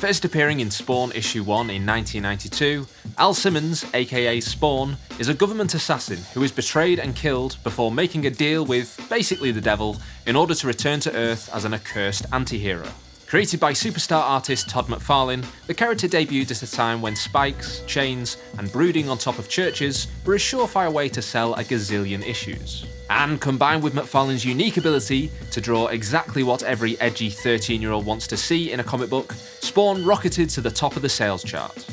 First appearing in Spawn issue 1 in 1992, Al Simmons, aka Spawn, is a government assassin who is betrayed and killed before making a deal with, basically the devil, in order to return to Earth as an accursed anti-hero. Created by superstar artist Todd McFarlane, the character debuted at a time when spikes, chains, and brooding on top of churches were a surefire way to sell a gazillion issues. And combined with McFarlane's unique ability to draw exactly what every edgy 13-year-old wants to see in a comic book, Spawn rocketed to the top of the sales chart.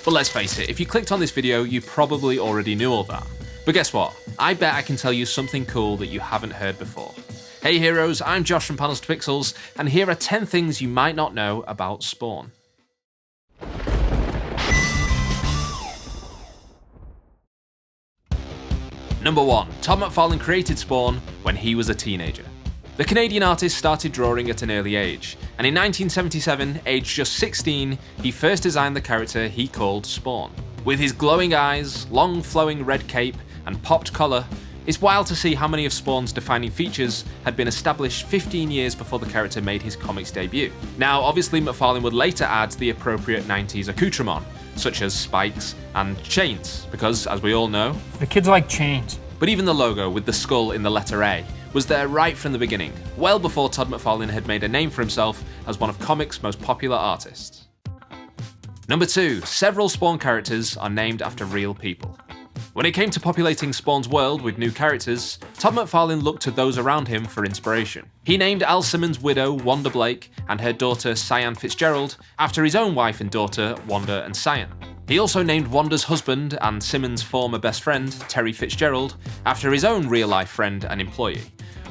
But let's face it, if you clicked on this video, you probably already knew all that. But guess what? I bet I can tell you something cool that you haven't heard before. Hey heroes, I'm Josh from Panels to Pixels, and here are 10 things you might not know about Spawn. Number 1. Todd McFarlane created Spawn when he was a teenager. The Canadian artist started drawing at an early age, and in 1977, aged just 16, he first designed the character he called Spawn. With his glowing eyes, long flowing red cape, and popped collar, it's wild to see how many of Spawn's defining features had been established 15 years before the character made his comics debut. Now, obviously McFarlane would later add the appropriate 90s accoutrement, such as spikes and chains, because, as we all know, the kids like chains. But even the logo with the skull in the letter A was there right from the beginning, well before Todd McFarlane had made a name for himself as one of comics' most popular artists. Number 2. Several Spawn characters are named after real people. When it came to populating Spawn's world with new characters, Todd McFarlane looked to those around him for inspiration. He named Al Simmons' widow, Wanda Blake, and her daughter, Cyan Fitzgerald, after his own wife and daughter, Wanda and Cyan. He also named Wanda's husband and Simmons' former best friend, Terry Fitzgerald, after his own real-life friend and employee,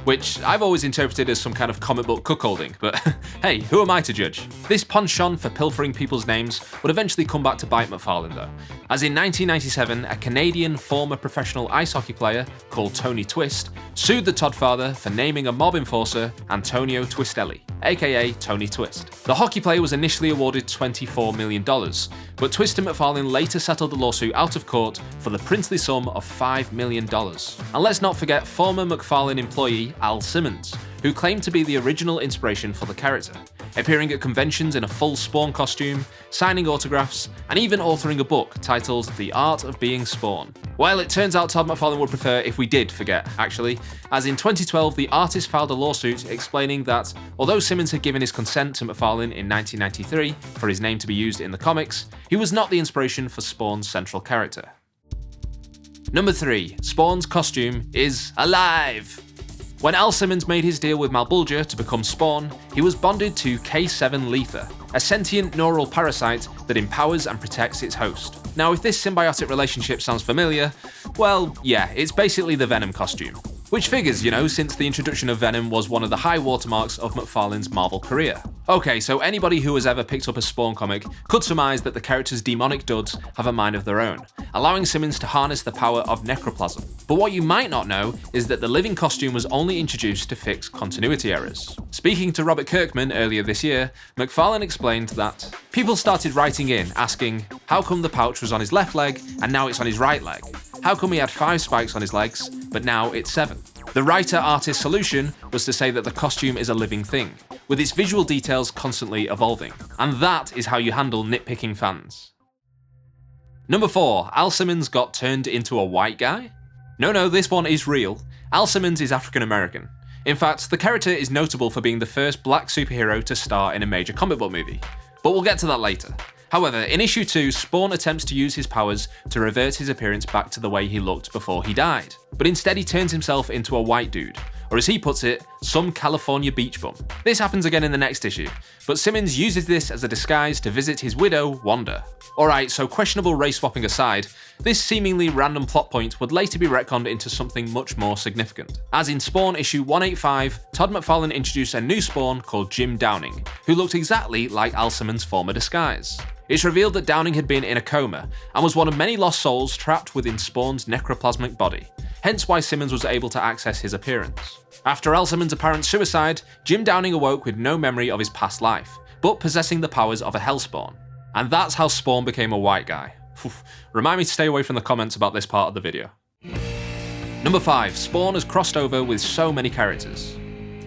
which I've always interpreted as some kind of comic book cuckolding, but hey, who am I to judge? This penchant for pilfering people's names would eventually come back to bite McFarlane though, as in 1997, a Canadian former professional ice hockey player called Tony Twist sued the Todd father for naming a mob enforcer Antonio Twistelli, aka Tony Twist. The hockey player was initially awarded $24 million, but Twist and McFarlane later settled the lawsuit out of court for the princely sum of $5 million. And let's not forget former McFarlane employee Al Simmons, who claimed to be the original inspiration for the character, appearing at conventions in a full Spawn costume, signing autographs, and even authoring a book titled The Art of Being Spawn. Well, it turns out Todd McFarlane would prefer if we did forget, actually, as in 2012 the artist filed a lawsuit explaining that, although Simmons had given his consent to McFarlane in 1993 for his name to be used in the comics, he was not the inspiration for Spawn's central character. Number 3. Spawn's costume is alive! When Al Simmons made his deal with Malbulger to become Spawn, he was bonded to K7 Letha, a sentient neural parasite that empowers and protects its host. Now, if this symbiotic relationship sounds familiar, well, yeah, it's basically the Venom costume. Which figures, you know, since the introduction of Venom was one of the high watermarks of McFarlane's Marvel career. Okay, so anybody who has ever picked up a Spawn comic could surmise that the character's demonic duds have a mind of their own, allowing Simmons to harness the power of necroplasm. But what you might not know is that the living costume was only introduced to fix continuity errors. Speaking to Robert Kirkman earlier this year, McFarlane explained that people started writing in asking, how come the pouch was on his left leg and now it's on his right leg? How come he had 5 spikes on his legs, but now it's 7? The writer-artist solution was to say that the costume is a living thing, with its visual details constantly evolving. And that is how you handle nitpicking fans. Number 4. Al Simmons got turned into a white guy? No, this one is real. Al Simmons is African American. In fact, the character is notable for being the first black superhero to star in a major comic book movie. But we'll get to that later. However, in issue 2, Spawn attempts to use his powers to revert his appearance back to the way he looked before he died. But instead he turns himself into a white dude, or as he puts it, some California beach bum. This happens again in the next issue, but Simmons uses this as a disguise to visit his widow, Wanda. Alright, so questionable race swapping aside, this seemingly random plot point would later be retconned into something much more significant. As in Spawn issue 185, Todd McFarlane introduced a new Spawn called Jim Downing, who looked exactly like Al Simmons' former disguise. It's revealed that Downing had been in a coma, and was one of many lost souls trapped within Spawn's necroplasmic body, hence why Simmons was able to access his appearance. After Al Simmons' apparent suicide, Jim Downing awoke with no memory of his past life, but possessing the powers of a Hellspawn. And that's how Spawn became a white guy. Remind me to stay away from the comments about this part of the video. Number 5. Spawn has crossed over with so many characters.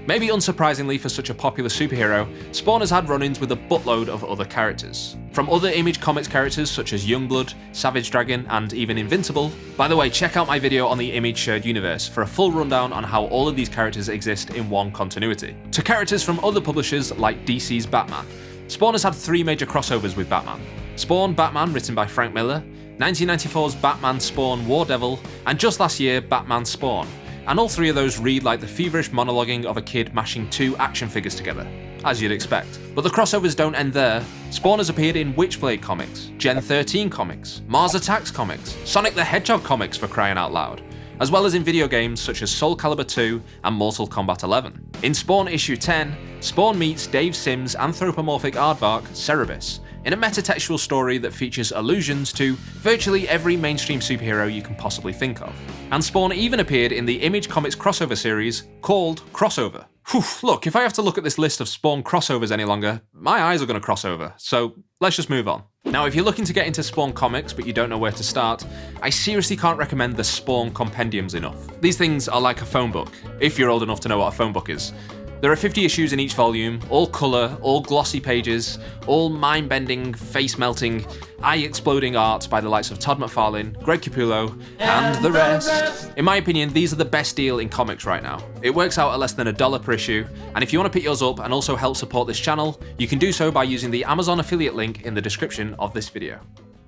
Maybe unsurprisingly for such a popular superhero, Spawn has had run-ins with a buttload of other characters. From other Image Comics characters such as Youngblood, Savage Dragon, and even Invincible. By the way, check out my video on the Image shared universe for a full rundown on how all of these characters exist in one continuity. To characters from other publishers like DC's Batman. Spawn has had 3 major crossovers with Batman. Spawn Batman, written by Frank Miller, 1994's Batman Spawn War Devil, and just last year, Batman Spawn. And all 3 of those read like the feverish monologuing of a kid mashing 2 action figures together, as you'd expect. But the crossovers don't end there. Spawn has appeared in Witchblade comics, Gen 13 comics, Mars Attacks comics, Sonic the Hedgehog comics for crying out loud, as well as in video games such as Soul Calibur 2 and Mortal Kombat 11. In Spawn issue 10, Spawn meets Dave Sims' anthropomorphic aardvark, Cerebus, in a metatextual story that features allusions to virtually every mainstream superhero you can possibly think of. And Spawn even appeared in the Image Comics crossover series called Crossover. Whew, look, if I have to look at this list of Spawn crossovers any longer, my eyes are going to cross over, so let's just move on. Now, if you're looking to get into Spawn comics but you don't know where to start, I seriously can't recommend the Spawn Compendiums enough. These things are like a phone book, if you're old enough to know what a phone book is. There are 50 issues in each volume, all colour, all glossy pages, all mind-bending, face-melting, eye-exploding art by the likes of Todd McFarlane, Greg Capullo, and the rest. In my opinion, these are the best deal in comics right now. It works out at less than $1 per issue, and if you want to pick yours up and also help support this channel, you can do so by using the Amazon affiliate link in the description of this video.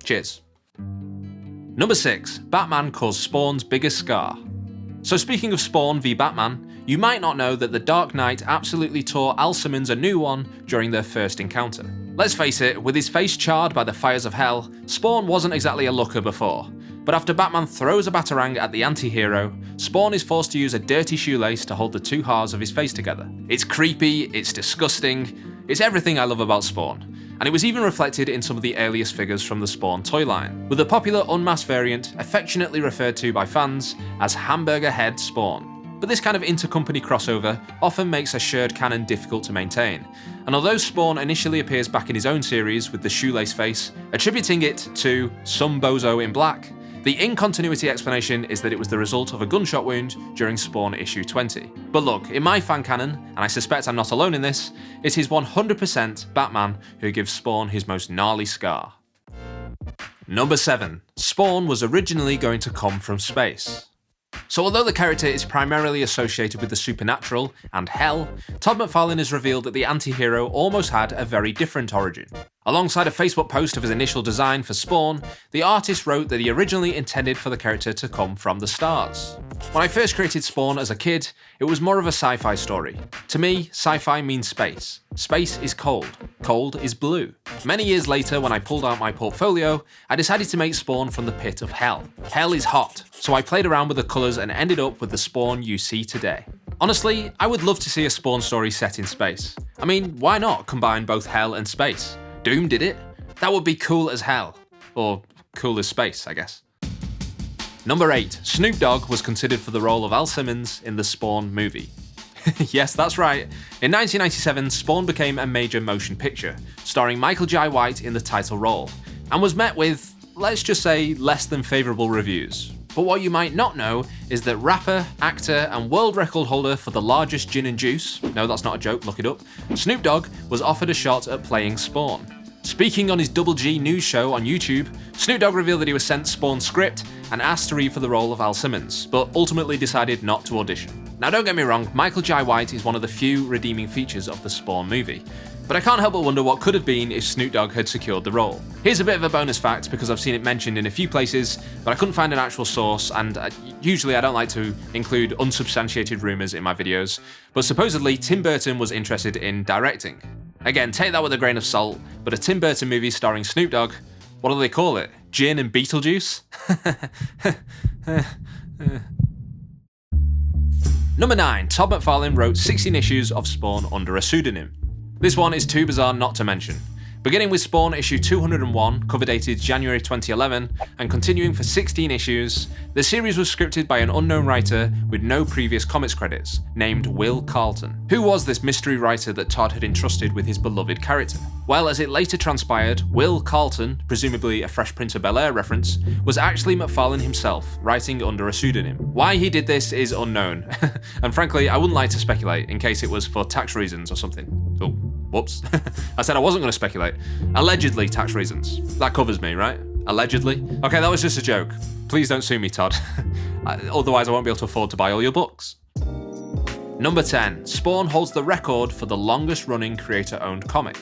Cheers. Number 6. Batman caused Spawn's biggest scar. So speaking of Spawn v Batman, you might not know that the Dark Knight absolutely tore Al Simmons a new one during their first encounter. Let's face it, with his face charred by the fires of hell, Spawn wasn't exactly a looker before. But after Batman throws a batarang at the anti-hero, Spawn is forced to use a dirty shoelace to hold the 2 halves of his face together. It's creepy, it's disgusting, it's everything I love about Spawn. And it was even reflected in some of the earliest figures from the Spawn toy line, with the popular unmasked variant affectionately referred to by fans as Hamburger Head Spawn. But this kind of intercompany crossover often makes a shared canon difficult to maintain, and although Spawn initially appears back in his own series with the shoelace face, attributing it to some bozo in black, the in-continuity explanation is that it was the result of a gunshot wound during Spawn issue 20. But look, in my fan canon, and I suspect I'm not alone in this, it is 100% Batman who gives Spawn his most gnarly scar. Number 7. Spawn was originally going to come from space. So although the character is primarily associated with the supernatural and hell, Todd McFarlane has revealed that the anti-hero almost had a very different origin. Alongside a Facebook post of his initial design for Spawn, the artist wrote that he originally intended for the character to come from the stars. When I first created Spawn as a kid, it was more of a sci-fi story. To me, sci-fi means space. Space is cold. Cold is blue. Many years later, when I pulled out my portfolio, I decided to make Spawn from the pit of hell. Hell is hot, so I played around with the colours and ended up with the Spawn you see today. Honestly, I would love to see a Spawn story set in space. I mean, why not combine both hell and space? Doom did it? That would be cool as hell. Or cool as space, I guess. Number 8. Snoop Dogg was considered for the role of Al Simmons in the Spawn movie. Yes, that's right. In 1997, Spawn became a major motion picture, starring Michael Jai White in the title role, and was met with, let's just say, less than favourable reviews. But what you might not know is that rapper, actor, and world record holder for the largest gin and juice, no, that's not a joke, look it up, Snoop Dogg was offered a shot at playing Spawn. Speaking on his Double G news show on YouTube, Snoop Dogg revealed that he was sent Spawn's script and asked to read for the role of Al Simmons, but ultimately decided not to audition. Now don't get me wrong, Michael Jai White is one of the few redeeming features of the Spawn movie, but I can't help but wonder what could have been if Snoop Dogg had secured the role. Here's a bit of a bonus fact because I've seen it mentioned in a few places, but I couldn't find an actual source, and usually I don't like to include unsubstantiated rumours in my videos, but supposedly Tim Burton was interested in directing. Again, take that with a grain of salt, but a Tim Burton movie starring Snoop Dogg, what do they call it? Gin and Beetlejuice? Number 9. Todd McFarlane wrote 16 issues of Spawn under a pseudonym. This one is too bizarre not to mention. Beginning with Spawn issue 201, cover dated January 2011, and continuing for 16 issues, the series was scripted by an unknown writer with no previous comics credits, named Will Carlton. Who was this mystery writer that Todd had entrusted with his beloved character? Well, as it later transpired, Will Carlton, presumably a Fresh Prince of Bel-Air reference, was actually McFarlane himself, writing under a pseudonym. Why he did this is unknown, and frankly, I wouldn't like to speculate in case it was for tax reasons or something. Oh, whoops. I said I wasn't going to speculate. Allegedly tax reasons. That covers me, right? Allegedly? Okay, that was just a joke. Please don't sue me, Todd. Otherwise I won't be able to afford to buy all your books. Number 10. Spawn holds the record for the longest running creator-owned comic.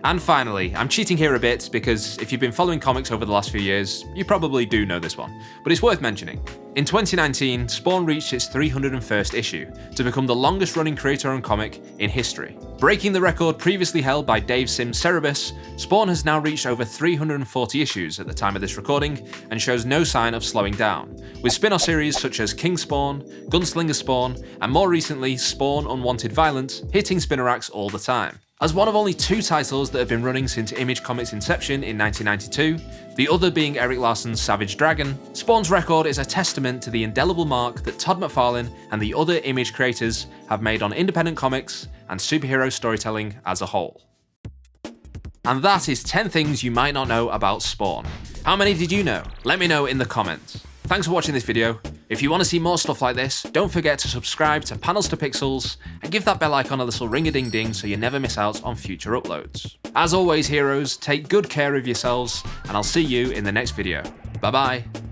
And finally, I'm cheating here a bit because if you've been following comics over the last few years, you probably do know this one, but it's worth mentioning. In 2019, Spawn reached its 301st issue to become the longest running creator-owned comic in history. Breaking the record previously held by Dave Sim's Cerebus, Spawn has now reached over 340 issues at the time of this recording and shows no sign of slowing down, with spin-off series such as King Spawn, Gunslinger Spawn, and more recently Spawn Unwanted Violence hitting spinner racks all the time. As one of only 2 titles that have been running since Image Comics' inception in 1992, the other being Eric Larsen's Savage Dragon, Spawn's record is a testament to the indelible mark that Todd McFarlane and the other Image creators have made on independent comics and superhero storytelling as a whole. And that is 10 things you might not know about Spawn. How many did you know? Let me know in the comments. Thanks for watching this video. If you want to see more stuff like this, don't forget to subscribe to Panels to Pixels and give that bell icon a little ring-a-ding-ding so you never miss out on future uploads. As always, heroes, take good care of yourselves, and I'll see you in the next video. Bye bye.